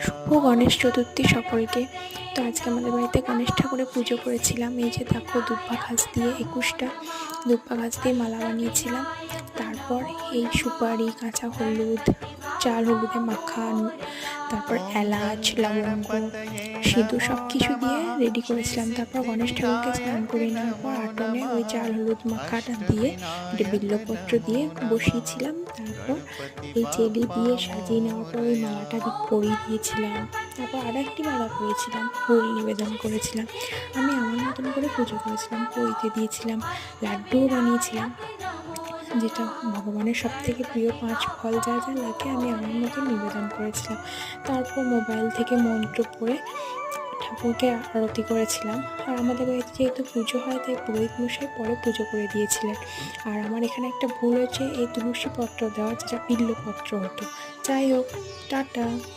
শুভ গণেশ চতুর্থী সকলকে। তো আজকে আমাদের বাড়িতে গণেশ ঠাকুরের পুজো করেছিলাম। এই যে দেখো, দুব্বা ঘাস দিয়ে 21টা দুব্বা ঘাস দিয়ে মালা বানিয়েছিলাম। তারপর এই সুপারি, কাঁচা হলুদ, চাল হলুদে মাখানো, তারপর এলাচ, লবঙ্গ, সিঁদুর সব কিছু দিয়ে রেডি করেছিলাম। তারপর গণেশ ঠাকুরকে স্নান করিয়ে নেওয়ার পর আটনে ওই চাল হলুদ মাখাটা দিয়ে একটা বিল্লপত্র দিয়ে বসিয়েছিলাম। তারপর এই চেলি দিয়ে সাজিয়ে নেওয়ার পর ওই মালাটা পরিয়ে দিয়েছিলাম। তারপর আরও একটি মালা পরিয়েছিলাম, ফুল নিবেদন করেছিলাম। আমি আমার মতন করে পুজো করেছিলাম, পইতে দিয়েছিলাম, লাড্ডুও বানিয়েছিলাম, যেটা ভগবানের সবথেকে প্রিয় 5 ফল যা যা লাগে আমি আমার মতো নিবেদন করেছিলাম। তারপর মোবাইল থেকে মন্ত্র পড়ে ঠাকুরকে আরতি করেছিলাম। আর আমাদের বাড়িতে যেহেতু পুজো হয়, তাই পুরোহিত মশাই পরে পুজো করে দিয়েছিলেন। আর আমার এখানে একটা ভুল হয়েছে, এই তুলসী পত্র দেওয়া, যেটা বিল্লপত্র হতো। যাই হোক, টাটা।